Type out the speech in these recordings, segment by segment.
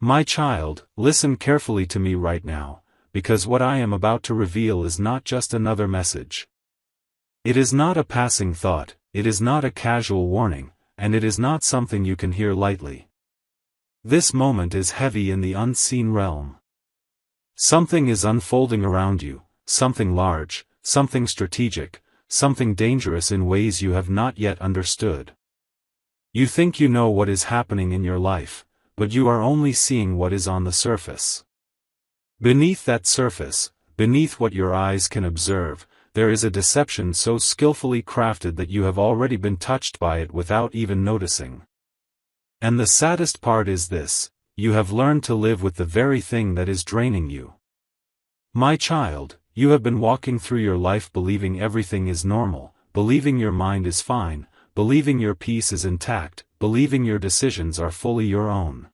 My child, listen carefully to me right now, because what I am about to reveal is not just another message. It is not a passing thought, it is not a casual warning, and it is not something you can hear lightly. This moment is heavy in the unseen realm. Something is unfolding around you, something large, something strategic, something dangerous in ways you have not yet understood. You think you know what is happening in your life, but you are only seeing what is on the surface. Beneath that surface, beneath what your eyes can observe, there is a deception so skillfully crafted that you have already been touched by it without even noticing. And the saddest part is this: you have learned to live with the very thing that is draining you. My child, you have been walking through your life believing everything is normal, believing your mind is fine, believing your peace is intact, believing your decisions are fully your own.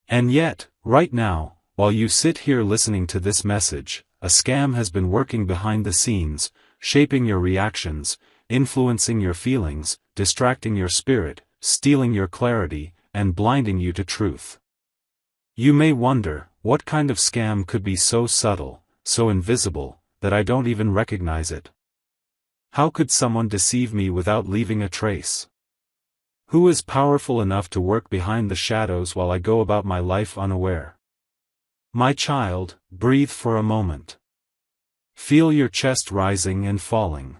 And yet, right now, while you sit here listening to this message, a scam has been working behind the scenes, shaping your reactions, influencing your feelings, distracting your spirit, stealing your clarity, and blinding you to truth. You may wonder, what kind of scam could be so subtle, so invisible, that I don't even recognize it? How could someone deceive me without leaving a trace? Who is powerful enough to work behind the shadows while I go about my life unaware? My child, breathe for a moment. Feel your chest rising and falling.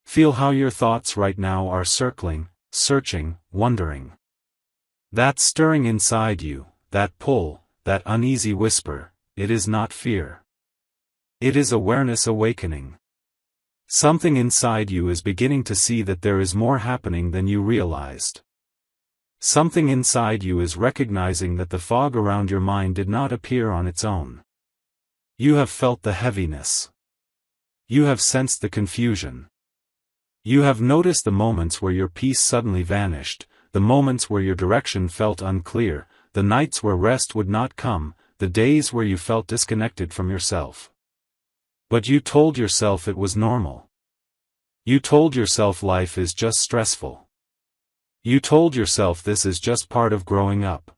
Feel how your thoughts right now are circling, searching, wondering. That stirring inside you, that pull, that uneasy whisper, it is not fear. It is awareness awakening. Something inside you is beginning to see that there is more happening than you realized. Something inside you is recognizing that the fog around your mind did not appear on its own. You have felt the heaviness. You have sensed the confusion. You have noticed the moments where your peace suddenly vanished, the moments where your direction felt unclear, the nights where rest would not come, the days where you felt disconnected from yourself. But you told yourself it was normal. You told yourself life is just stressful. You told yourself this is just part of growing up.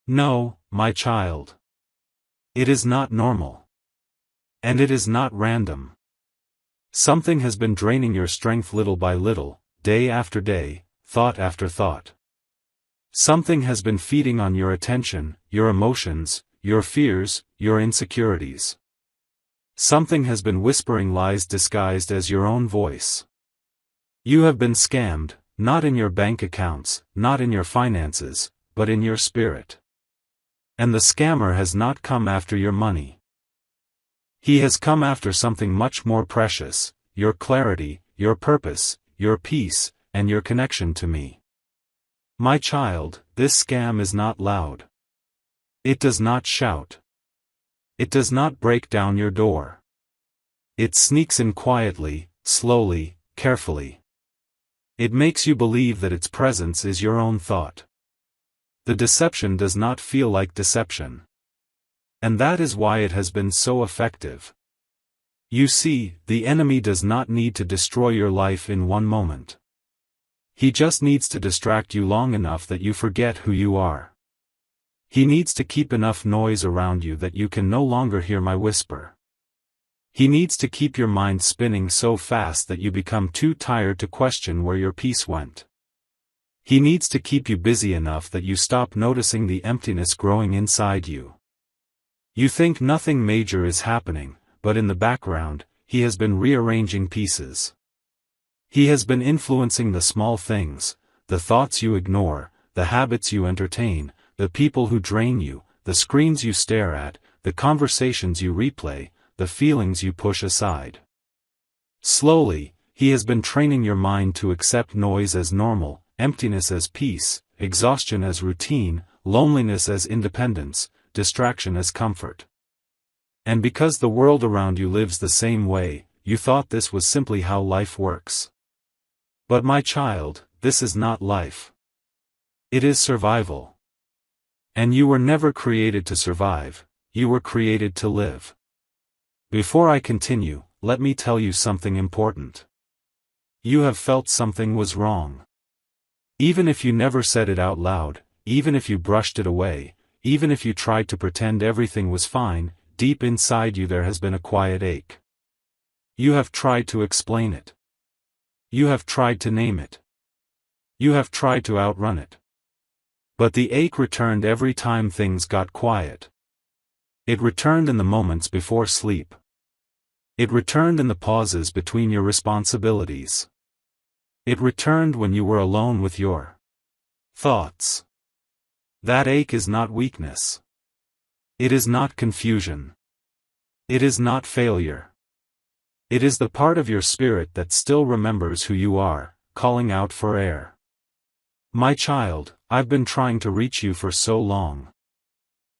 No, my child. It is not normal. And it is not random. Something has been draining your strength little by little, day after day, thought after thought. Something has been feeding on your attention, your emotions, your fears, your insecurities. Something has been whispering lies disguised as your own voice. You have been scammed, not in your bank accounts, not in your finances, but in your spirit. And the scammer has not come after your money. He has come after something much more precious: your clarity, your purpose, your peace, and your connection to me. My child, this scam is not loud. It does not shout. It does not break down your door. It sneaks in quietly, slowly, carefully. It makes you believe that its presence is your own thought. The deception does not feel like deception. And that is why it has been so effective. You see, the enemy does not need to destroy your life in one moment. He just needs to distract you long enough that you forget who you are. He needs to keep enough noise around you that you can no longer hear my whisper. He needs to keep your mind spinning so fast that you become too tired to question where your peace went. He needs to keep you busy enough that you stop noticing the emptiness growing inside you. You think nothing major is happening, but in the background, he has been rearranging pieces. He has been influencing the small things, the thoughts you ignore, the habits you entertain, the people who drain you, the screens you stare at, the conversations you replay, the feelings you push aside. Slowly, he has been training your mind to accept noise as normal, emptiness as peace, exhaustion as routine, loneliness as independence, distraction as comfort. And because the world around you lives the same way, you thought this was simply how life works. But my child, this is not life. It is survival. And you were never created to survive, you were created to live. Before I continue, let me tell you something important. You have felt something was wrong. Even if you never said it out loud, even if you brushed it away, even if you tried to pretend everything was fine, deep inside you there has been a quiet ache. You have tried to explain it. You have tried to name it. You have tried to outrun it. But the ache returned every time things got quiet. It returned in the moments before sleep. It returned in the pauses between your responsibilities. It returned when you were alone with your thoughts. That ache is not weakness. It is not confusion. It is not failure. It is the part of your spirit that still remembers who you are, calling out for air. My child, I've been trying to reach you for so long.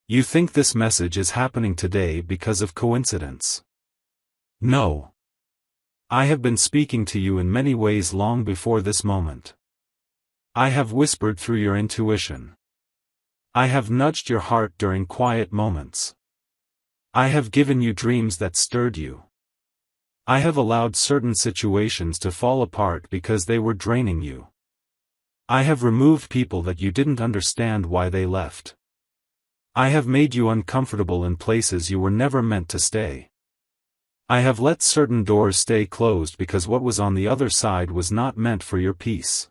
You think this message is happening today because of coincidence. No. I have been speaking to you in many ways long before this moment. I have whispered through your intuition. I have nudged your heart during quiet moments. I have given you dreams that stirred you. I have allowed certain situations to fall apart because they were draining you. I have removed people that you didn't understand why they left. I have made you uncomfortable in places you were never meant to stay. I have let certain doors stay closed because what was on the other side was not meant for your peace.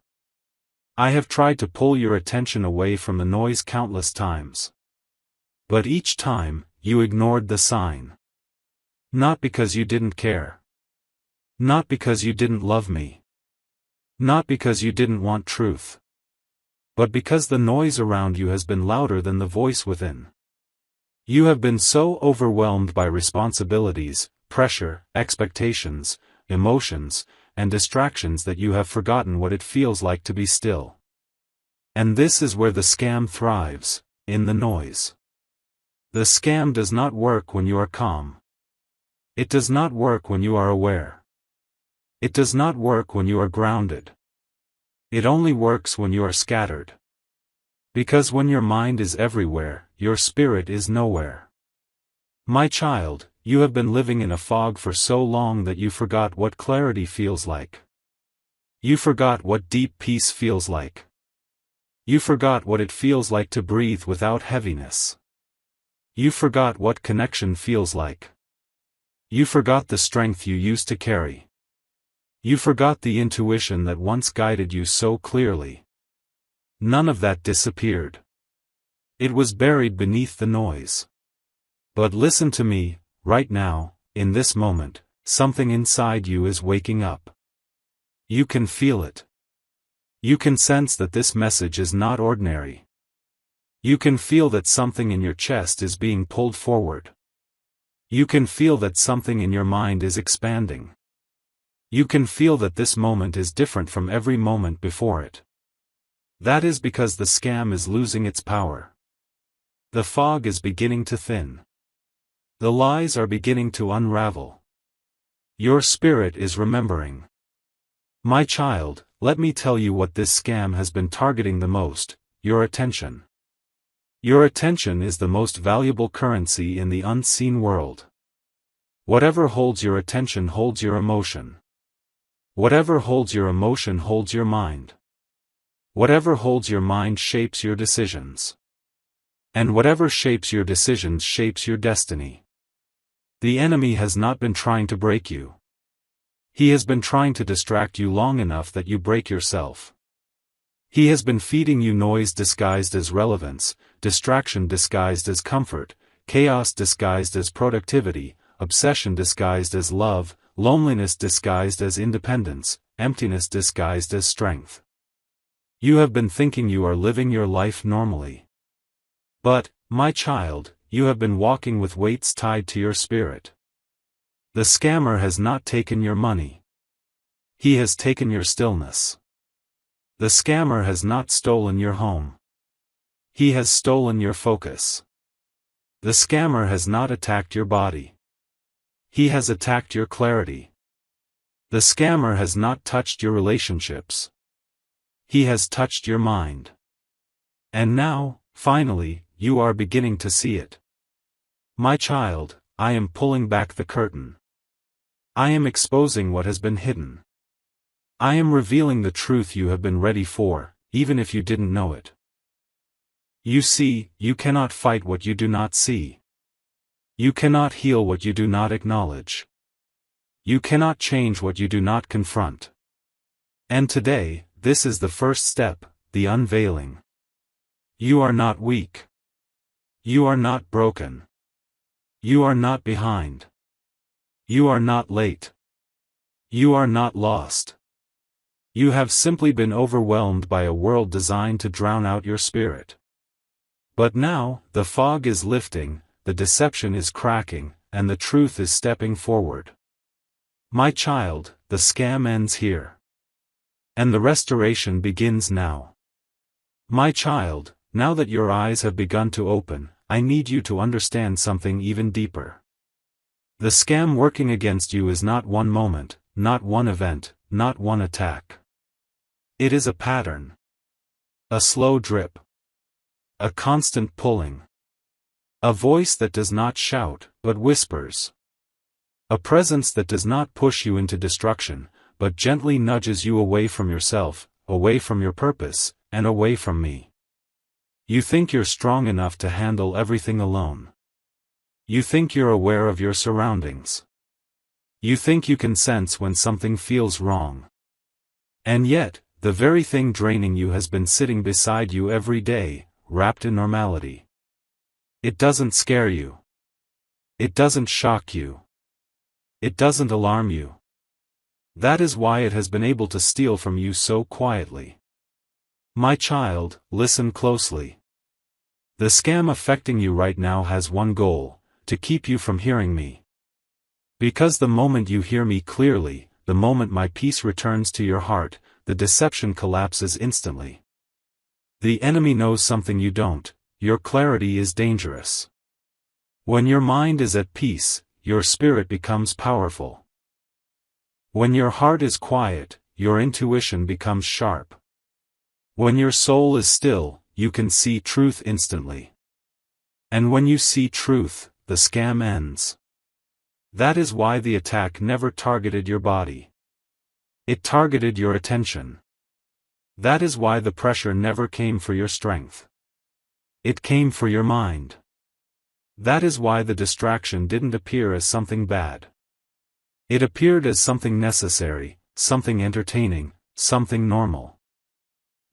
I have tried to pull your attention away from the noise countless times. But each time, you ignored the sign. Not because you didn't care. Not because you didn't love me. Not because you didn't want truth. But because the noise around you has been louder than the voice within. You have been so overwhelmed by responsibilities, pressure, expectations, emotions, and distractions that you have forgotten what it feels like to be still. And this is where the scam thrives, in the noise. The scam does not work when you are calm. It does not work when you are aware. It does not work when you are grounded. It only works when you are scattered. Because when your mind is everywhere, your spirit is nowhere. My child, you have been living in a fog for so long that you forgot what clarity feels like. You forgot what deep peace feels like. You forgot what it feels like to breathe without heaviness. You forgot what connection feels like. You forgot the strength you used to carry. You forgot the intuition that once guided you so clearly. None of that disappeared. It was buried beneath the noise. But listen to me, right now, in this moment, something inside you is waking up. You can feel it. You can sense that this message is not ordinary. You can feel that something in your chest is being pulled forward. You can feel that something in your mind is expanding. You can feel that this moment is different from every moment before it. That is because the scam is losing its power. The fog is beginning to thin. The lies are beginning to unravel. Your spirit is remembering. My child, let me tell you what this scam has been targeting the most: your attention. Your attention is the most valuable currency in the unseen world. Whatever holds your attention holds your emotion. Whatever holds your emotion holds your mind. Whatever holds your mind shapes your decisions. And whatever shapes your decisions shapes your destiny. The enemy has not been trying to break you. He has been trying to distract you long enough that you break yourself. He has been feeding you noise disguised as relevance, distraction disguised as comfort, chaos disguised as productivity, obsession disguised as love, loneliness disguised as independence, emptiness disguised as strength. You have been thinking you are living your life normally. But, my child, you have been walking with weights tied to your spirit. The scammer has not taken your money. He has taken your stillness. The scammer has not stolen your home. He has stolen your focus. The scammer has not attacked your body. He has attacked your clarity. The scammer has not touched your relationships. He has touched your mind. And now, finally, you are beginning to see it. My child, I am pulling back the curtain. I am exposing what has been hidden. I am revealing the truth you have been ready for, even if you didn't know it. You see, you cannot fight what you do not see. You cannot heal what you do not acknowledge. You cannot change what you do not confront. And today, this is the first step, the unveiling. You are not weak. You are not broken. You are not behind. You are not late. You are not lost. You have simply been overwhelmed by a world designed to drown out your spirit. But now, the fog is lifting, the deception is cracking, and the truth is stepping forward. My child, the scam ends here. And the restoration begins now. My child, now that your eyes have begun to open, I need you to understand something even deeper. The scam working against you is not one moment, not one event, not one attack. It is a pattern. A slow drip. A constant pulling. A voice that does not shout, but whispers. A presence that does not push you into destruction, but gently nudges you away from yourself, away from your purpose, and away from me. You think you're strong enough to handle everything alone. You think you're aware of your surroundings. You think you can sense when something feels wrong. And yet, the very thing draining you has been sitting beside you every day, wrapped in normality. It doesn't scare you. It doesn't shock you. It doesn't alarm you. That is why it has been able to steal from you so quietly. My child, listen closely. The scam affecting you right now has one goal: to keep you from hearing me. Because the moment you hear me clearly, the moment my peace returns to your heart, the deception collapses instantly. The enemy knows something you don't: your clarity is dangerous. When your mind is at peace, your spirit becomes powerful. When your heart is quiet, your intuition becomes sharp. When your soul is still, you can see truth instantly. And when you see truth, the scam ends. That is why the attack never targeted your body. It targeted your attention. That is why the pressure never came for your strength. It came for your mind. That is why the distraction didn't appear as something bad. It appeared as something necessary, something entertaining, something normal.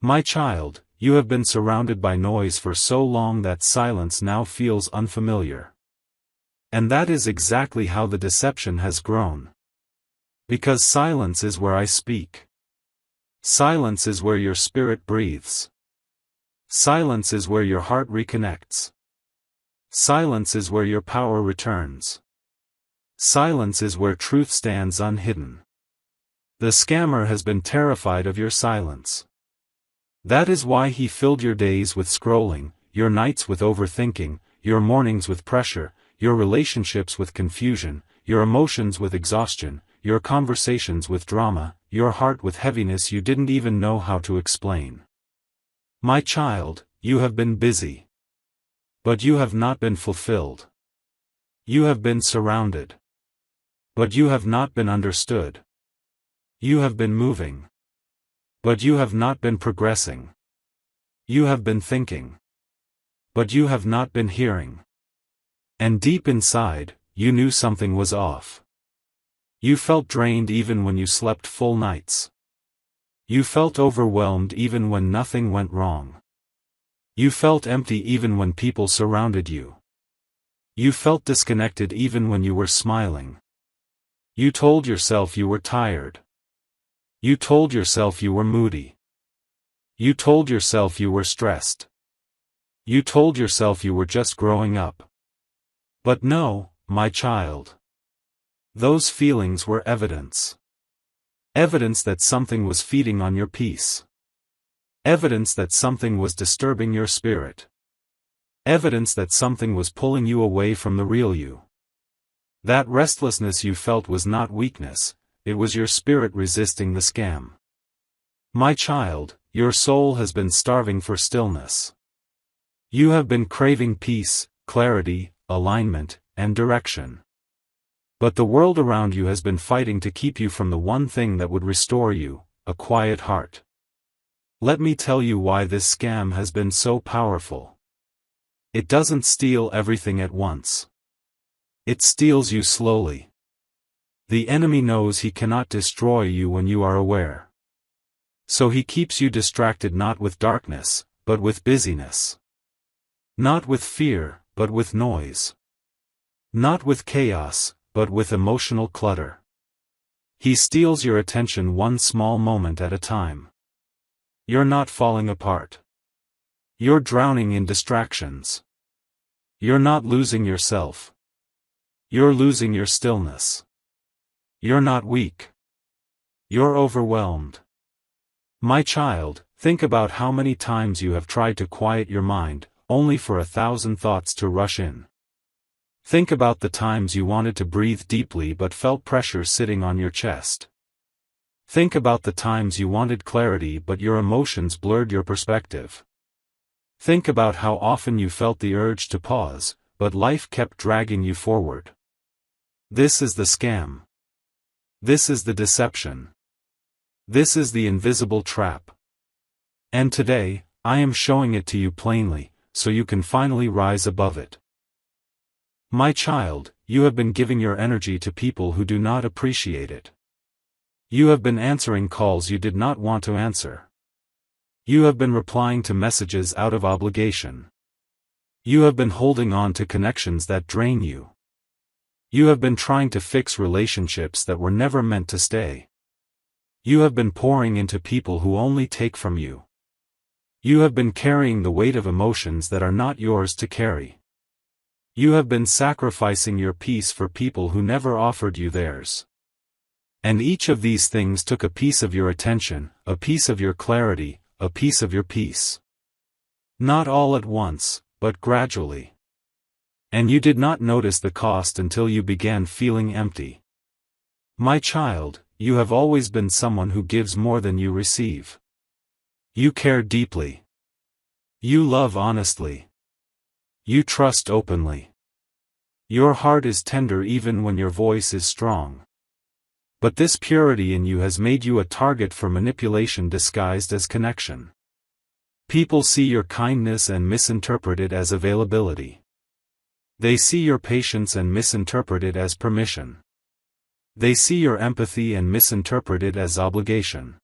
My child, you have been surrounded by noise for so long that silence now feels unfamiliar. And that is exactly how the deception has grown. Because silence is where I speak. Silence is where your spirit breathes. Silence is where your heart reconnects. Silence is where your power returns. Silence is where truth stands unhidden. The scammer has been terrified of your silence. That is why he filled your days with scrolling, your nights with overthinking, your mornings with pressure, your relationships with confusion, your emotions with exhaustion, your conversations with drama, your heart with heaviness you didn't even know how to explain. My child, you have been busy. But you have not been fulfilled. You have been surrounded. But you have not been understood. You have been moving. But you have not been progressing. You have been thinking. But you have not been hearing. And deep inside, you knew something was off. You felt drained even when you slept full nights. You felt overwhelmed even when nothing went wrong. You felt empty even when people surrounded you. You felt disconnected even when you were smiling. You told yourself you were tired. You told yourself you were moody. You told yourself you were stressed. You told yourself you were just growing up. But no, my child. Those feelings were evidence. Evidence that something was feeding on your peace. Evidence that something was disturbing your spirit. Evidence that something was pulling you away from the real you. That restlessness you felt was not weakness, it was your spirit resisting the scam. My child, your soul has been starving for stillness. You have been craving peace, clarity, alignment, and direction. But the world around you has been fighting to keep you from the one thing that would restore you, a quiet heart. Let me tell you why this scam has been so powerful. It doesn't steal everything at once. It steals you slowly. The enemy knows he cannot destroy you when you are aware. So he keeps you distracted, not with darkness, but with busyness. Not with fear, but with noise. Not with chaos, but with emotional clutter. He steals your attention one small moment at a time. You're not falling apart. You're drowning in distractions. You're not losing yourself. You're losing your stillness. You're not weak. You're overwhelmed. My child, think about how many times you have tried to quiet your mind, only for 1,000 thoughts to rush in. Think about the times you wanted to breathe deeply but felt pressure sitting on your chest. Think about the times you wanted clarity but your emotions blurred your perspective. Think about how often you felt the urge to pause, but life kept dragging you forward. This is the scam. This is the deception. This is the invisible trap. And today, I am showing it to you plainly, so you can finally rise above it. My child, you have been giving your energy to people who do not appreciate it. You have been answering calls you did not want to answer. You have been replying to messages out of obligation. You have been holding on to connections that drain you. You have been trying to fix relationships that were never meant to stay. You have been pouring into people who only take from you. You have been carrying the weight of emotions that are not yours to carry. You have been sacrificing your peace for people who never offered you theirs. And each of these things took a piece of your attention, a piece of your clarity, a piece of your peace. Not all at once, but gradually. And you did not notice the cost until you began feeling empty. My child, you have always been someone who gives more than you receive. You care deeply. You love honestly. You trust openly. Your heart is tender even when your voice is strong. But this purity in you has made you a target for manipulation disguised as connection. People see your kindness and misinterpret it as availability. They see your patience and misinterpret it as permission. They see your empathy and misinterpret it as obligation.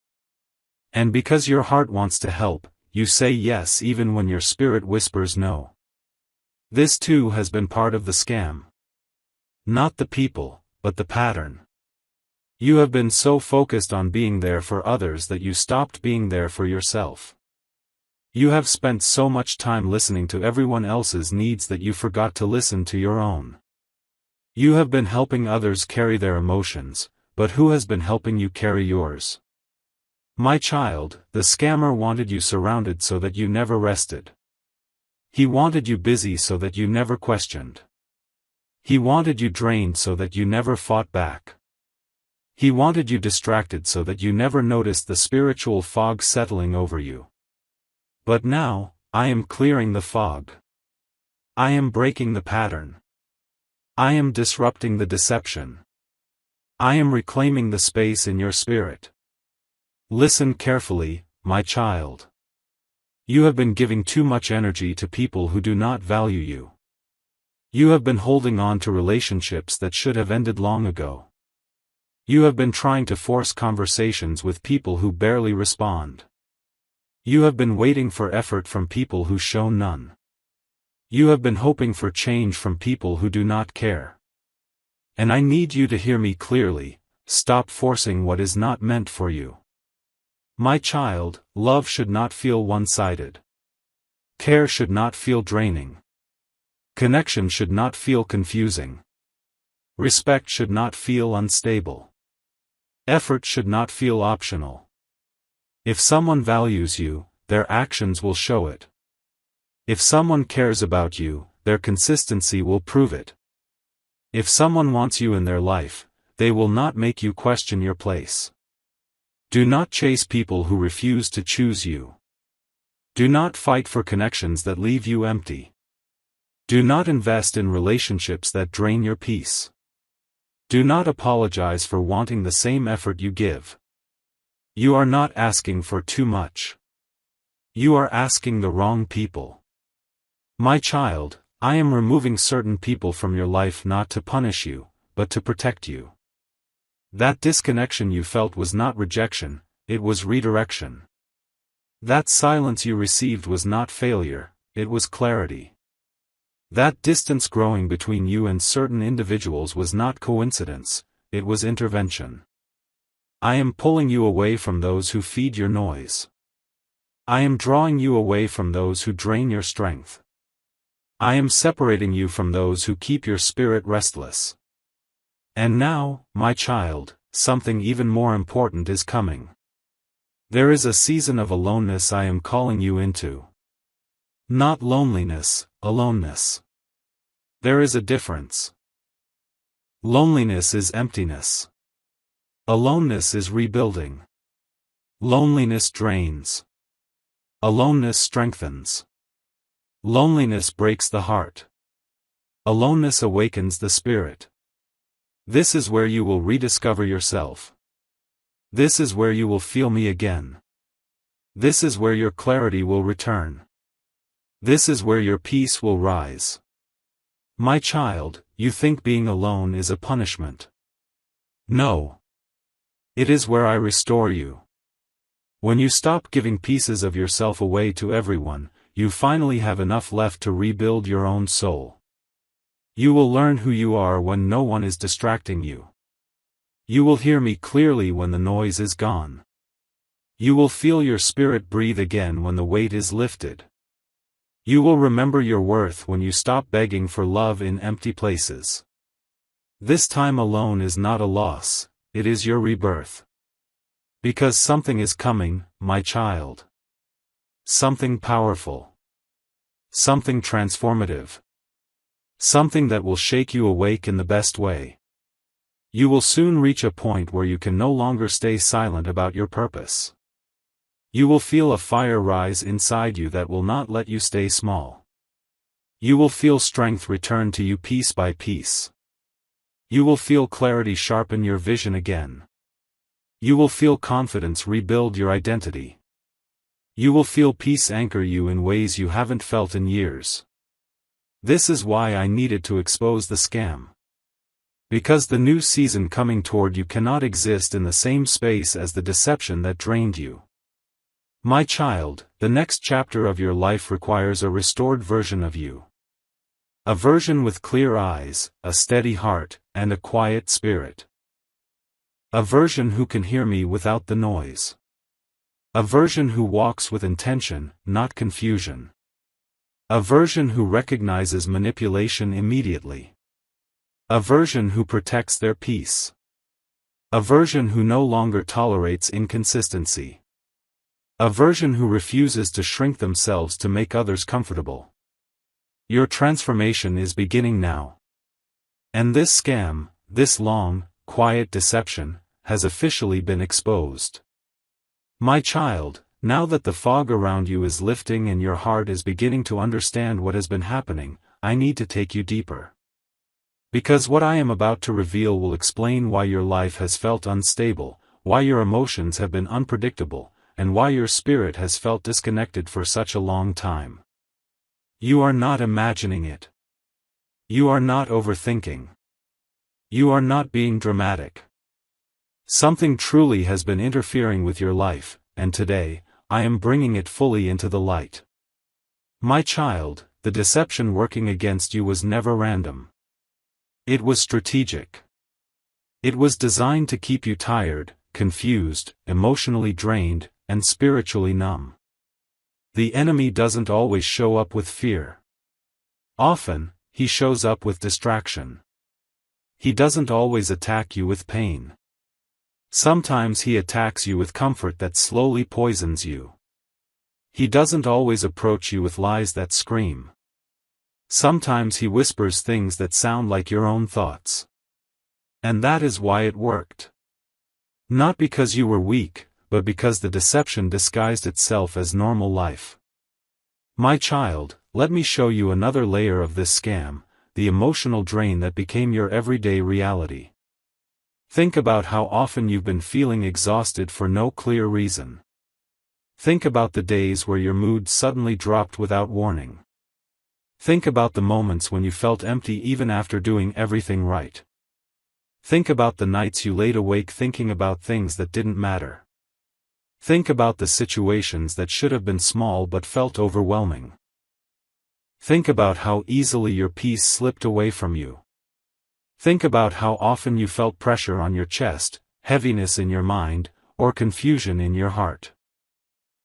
And because your heart wants to help, you say yes even when your spirit whispers no. This too has been part of the scam. Not the people, but the pattern. You have been so focused on being there for others that you stopped being there for yourself. You have spent so much time listening to everyone else's needs that you forgot to listen to your own. You have been helping others carry their emotions, but who has been helping you carry yours? My child, the scammer wanted you surrounded so that you never rested. He wanted you busy so that you never questioned. He wanted you drained so that you never fought back. He wanted you distracted so that you never noticed the spiritual fog settling over you. But now, I am clearing the fog. I am breaking the pattern. I am disrupting the deception. I am reclaiming the space in your spirit. Listen carefully, my child. You have been giving too much energy to people who do not value you. You have been holding on to relationships that should have ended long ago. You have been trying to force conversations with people who barely respond. You have been waiting for effort from people who show none. You have been hoping for change from people who do not care. And I need you to hear me clearly, stop forcing what is not meant for you. My child, love should not feel one-sided. Care should not feel draining. Connection should not feel confusing. Respect should not feel unstable. Effort should not feel optional. If someone values you, their actions will show it. If someone cares about you, their consistency will prove it. If someone wants you in their life, they will not make you question your place. Do not chase people who refuse to choose you. Do not fight for connections that leave you empty. Do not invest in relationships that drain your peace. Do not apologize for wanting the same effort you give. You are not asking for too much. You are asking the wrong people. My child, I am removing certain people from your life not to punish you, but to protect you. That disconnection you felt was not rejection, it was redirection. That silence you received was not failure, it was clarity. That distance growing between you and certain individuals was not coincidence, it was intervention. I am pulling you away from those who feed your noise. I am drawing you away from those who drain your strength. I am separating you from those who keep your spirit restless. And now, my child, something even more important is coming. There is a season of aloneness I am calling you into. Not loneliness, aloneness. There is a difference. Loneliness is emptiness. Aloneness is rebuilding. Loneliness drains. Aloneness strengthens. Loneliness breaks the heart. Aloneness awakens the spirit. This is where you will rediscover yourself. This is where you will feel me again. This is where your clarity will return. This is where your peace will rise. My child, you think being alone is a punishment. No. It is where I restore you. When you stop giving pieces of yourself away to everyone, you finally have enough left to rebuild your own soul. You will learn who you are when no one is distracting you. You will hear me clearly when the noise is gone. You will feel your spirit breathe again when the weight is lifted. You will remember your worth when you stop begging for love in empty places. This time alone is not a loss, it is your rebirth. Because something is coming, my child. Something powerful. Something transformative. Something that will shake you awake in the best way. You will soon reach a point where you can no longer stay silent about your purpose. You will feel a fire rise inside you that will not let you stay small. You will feel strength return to you piece by piece. You will feel clarity sharpen your vision again. You will feel confidence rebuild your identity. You will feel peace anchor you in ways you haven't felt in years. This is why I needed to expose the scam. Because the new season coming toward you cannot exist in the same space as the deception that drained you. My child, the next chapter of your life requires a restored version of you. A version with clear eyes, a steady heart, and a quiet spirit. A version who can hear me without the noise. A version who walks with intention, not confusion. A version who recognizes manipulation immediately. A version who protects their peace. A version who no longer tolerates inconsistency. A version who refuses to shrink themselves to make others comfortable. Your transformation is beginning now. And this scam, this long, quiet deception, has officially been exposed. My child, now that the fog around you is lifting and your heart is beginning to understand what has been happening, I need to take you deeper. Because what I am about to reveal will explain why your life has felt unstable, why your emotions have been unpredictable, and why your spirit has felt disconnected for such a long time. You are not imagining it. You are not overthinking. You are not being dramatic. Something truly has been interfering with your life, and today, I am bringing it fully into the light. My child, the deception working against you was never random. It was strategic. It was designed to keep you tired, confused, emotionally drained, and spiritually numb. The enemy doesn't always show up with fear. Often, he shows up with distraction. He doesn't always attack you with pain. Sometimes he attacks you with comfort that slowly poisons you. He doesn't always approach you with lies that scream. Sometimes he whispers things that sound like your own thoughts. And that is why it worked. Not because you were weak, but because the deception disguised itself as normal life. My child, let me show you another layer of this scam, the emotional drain that became your everyday reality. Think about how often you've been feeling exhausted for no clear reason. Think about the days where your mood suddenly dropped without warning. Think about the moments when you felt empty even after doing everything right. Think about the nights you laid awake thinking about things that didn't matter. Think about the situations that should have been small but felt overwhelming. Think about how easily your peace slipped away from you. Think about how often you felt pressure on your chest, heaviness in your mind, or confusion in your heart.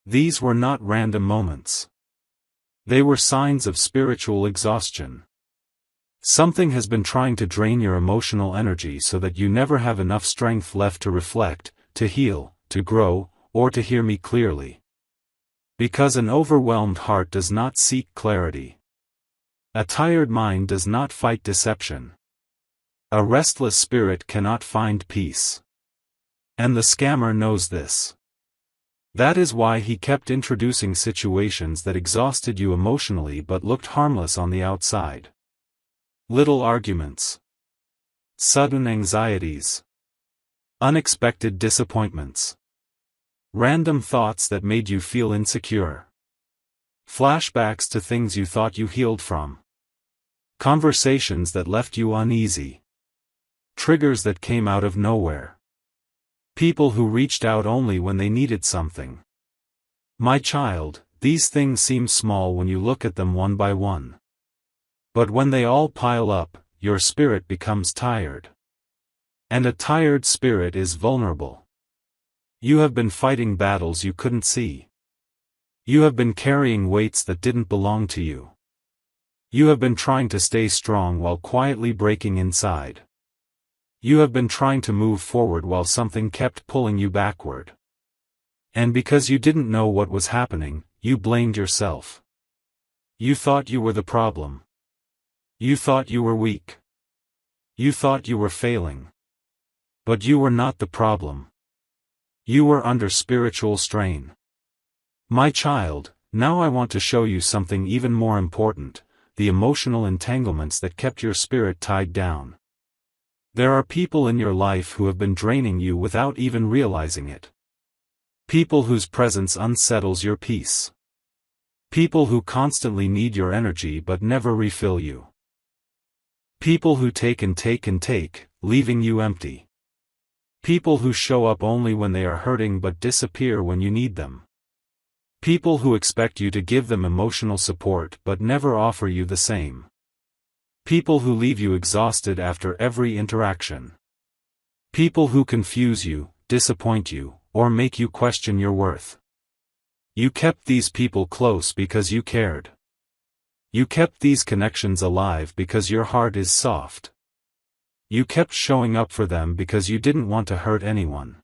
These were not random moments. They were signs of spiritual exhaustion. Something has been trying to drain your emotional energy so that you never have enough strength left to reflect, to heal, to grow, or to hear me clearly. Because an overwhelmed heart does not seek clarity. A tired mind does not fight deception. A restless spirit cannot find peace. And the scammer knows this. That is why he kept introducing situations that exhausted you emotionally but looked harmless on the outside. Little arguments. Sudden anxieties. Unexpected disappointments. Random thoughts that made you feel insecure. Flashbacks to things you thought you healed from. Conversations that left you uneasy. Triggers that came out of nowhere. People who reached out only when they needed something. My child, these things seem small when you look at them one by one. But when they all pile up, your spirit becomes tired. And a tired spirit is vulnerable. You have been fighting battles you couldn't see. You have been carrying weights that didn't belong to you. You have been trying to stay strong while quietly breaking inside. You have been trying to move forward while something kept pulling you backward. And because you didn't know what was happening, you blamed yourself. You thought you were the problem. You thought you were weak. You thought you were failing. But you were not the problem. You were under spiritual strain. My child, now I want to show you something even more important, the emotional entanglements that kept your spirit tied down. There are people in your life who have been draining you without even realizing it. People whose presence unsettles your peace. People who constantly need your energy but never refill you. People who take and take and take, leaving you empty. People who show up only when they are hurting but disappear when you need them. People who expect you to give them emotional support but never offer you the same. People who leave you exhausted after every interaction. People who confuse you, disappoint you, or make you question your worth. You kept these people close because you cared. You kept these connections alive because your heart is soft. You kept showing up for them because you didn't want to hurt anyone.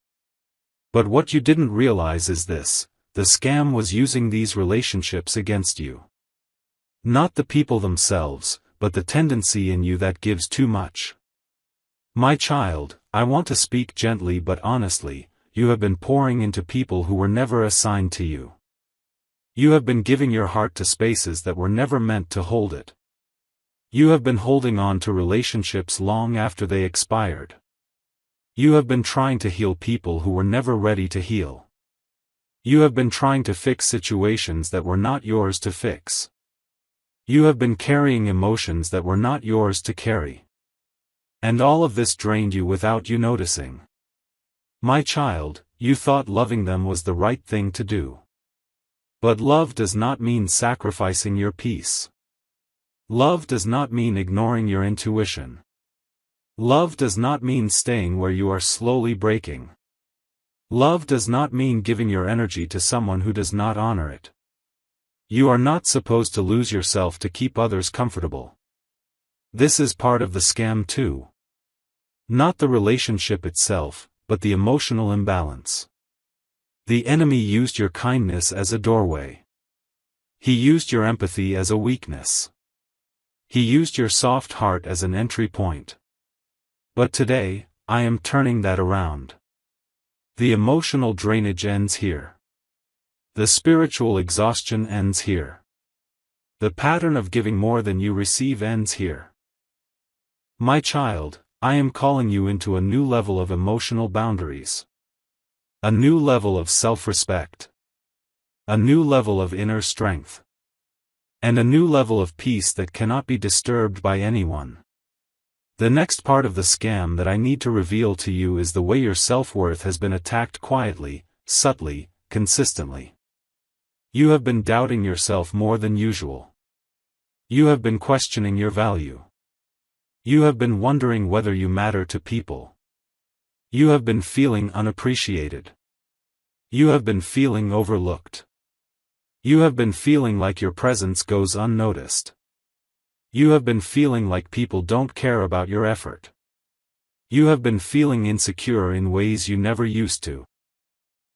But what you didn't realize is this: the scam was using these relationships against you. Not the people themselves, but the tendency in you that gives too much. My child, I want to speak gently but honestly. You have been pouring into people who were never assigned to you. You have been giving your heart to spaces that were never meant to hold it. You have been holding on to relationships long after they expired. You have been trying to heal people who were never ready to heal. You have been trying to fix situations that were not yours to fix. You have been carrying emotions that were not yours to carry. And all of this drained you without you noticing. My child, you thought loving them was the right thing to do. But love does not mean sacrificing your peace. Love does not mean ignoring your intuition. Love does not mean staying where you are slowly breaking. Love does not mean giving your energy to someone who does not honor it. You are not supposed to lose yourself to keep others comfortable. This is part of the scam too. Not the relationship itself, but the emotional imbalance. The enemy used your kindness as a doorway. He used your empathy as a weakness. He used your soft heart as an entry point. But today, I am turning that around. The emotional drainage ends here. The spiritual exhaustion ends here. The pattern of giving more than you receive ends here. My child, I am calling you into a new level of emotional boundaries. A new level of self-respect. A new level of inner strength. And a new level of peace that cannot be disturbed by anyone. The next part of the scam that I need to reveal to you is the way your self-worth has been attacked quietly, subtly, consistently. You have been doubting yourself more than usual. You have been questioning your value. You have been wondering whether you matter to people. You have been feeling unappreciated. You have been feeling overlooked. You have been feeling like your presence goes unnoticed. You have been feeling like people don't care about your effort. You have been feeling insecure in ways you never used to.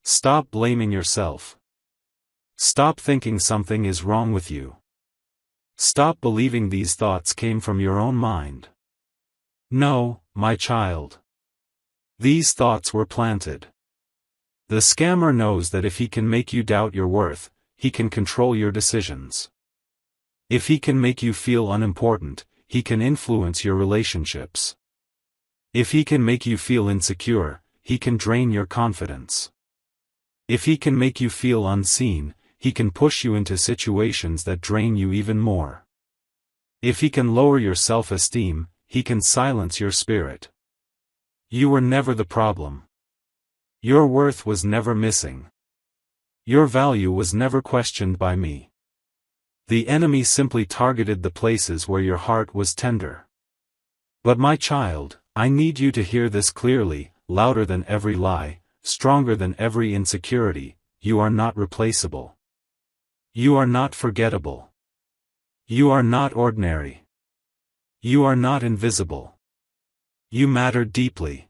Stop blaming yourself. Stop thinking something is wrong with you. Stop believing these thoughts came from your own mind. No, my child. These thoughts were planted. The scammer knows that if he can make you doubt your worth, he can control your decisions. If he can make you feel unimportant, he can influence your relationships. If he can make you feel insecure, he can drain your confidence. If he can make you feel unseen, he can push you into situations that drain you even more. If he can lower your self-esteem, he can silence your spirit. You were never the problem. Your worth was never missing. Your value was never questioned by me. The enemy simply targeted the places where your heart was tender. But my child, I need you to hear this clearly, louder than every lie, stronger than every insecurity: you are not replaceable. You are not forgettable. You are not ordinary. You are not invisible. You matter deeply.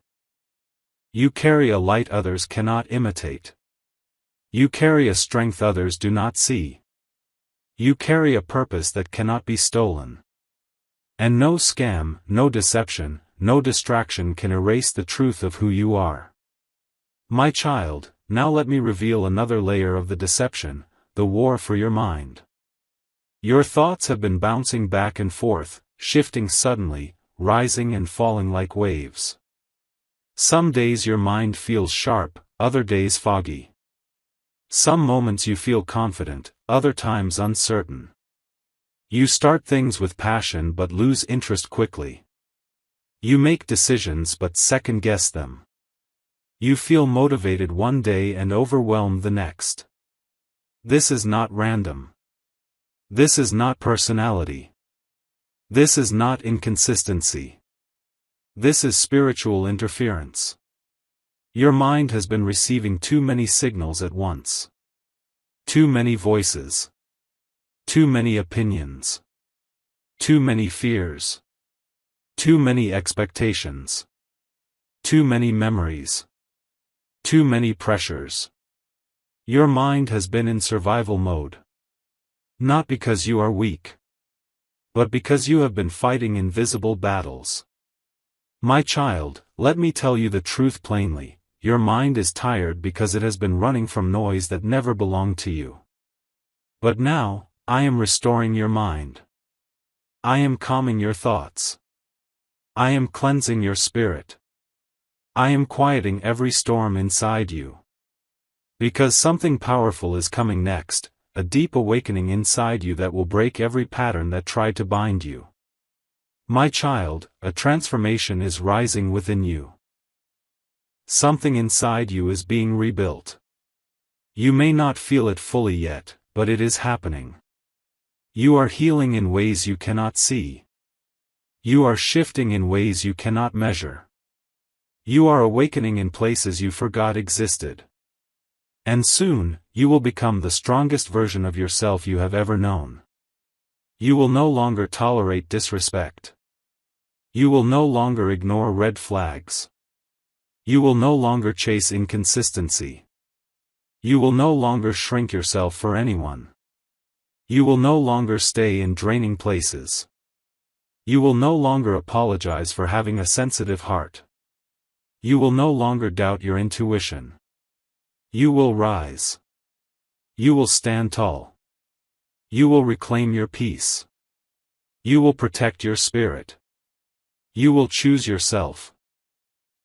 You carry a light others cannot imitate. You carry a strength others do not see. You carry a purpose that cannot be stolen. And no scam, no deception, no distraction can erase the truth of who you are. My child, now let me reveal another layer of the deception, the war for your mind. Your thoughts have been bouncing back and forth, shifting suddenly, rising and falling like waves. Some days your mind feels sharp, other days foggy. Some moments you feel confident, other times uncertain. You start things with passion but lose interest quickly. You make decisions but second-guess them. You feel motivated one day and overwhelmed the next. This is not random. This is not personality. This is not inconsistency. This is spiritual interference. Your mind has been receiving too many signals at once. Too many voices. Too many opinions. Too many fears. Too many expectations. Too many memories. Too many pressures. Your mind has been in survival mode. Not because you are weak, but because you have been fighting invisible battles. My child, let me tell you the truth plainly. Your mind is tired because it has been running from noise that never belonged to you. But now, I am restoring your mind. I am calming your thoughts. I am cleansing your spirit. I am quieting every storm inside you. Because something powerful is coming next, a deep awakening inside you that will break every pattern that tried to bind you. My child, a transformation is rising within you. Something inside you is being rebuilt. You may not feel it fully yet, but it is happening. You are healing in ways you cannot see. You are shifting in ways you cannot measure. You are awakening in places you forgot existed. And soon, you will become the strongest version of yourself you have ever known. You will no longer tolerate disrespect. You will no longer ignore red flags. You will no longer chase inconsistency. You will no longer shrink yourself for anyone. You will no longer stay in draining places. You will no longer apologize for having a sensitive heart. You will no longer doubt your intuition. You will rise. You will stand tall. You will reclaim your peace. You will protect your spirit. You will choose yourself.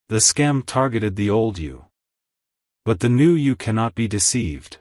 The scam targeted the old you. But the new you cannot be deceived.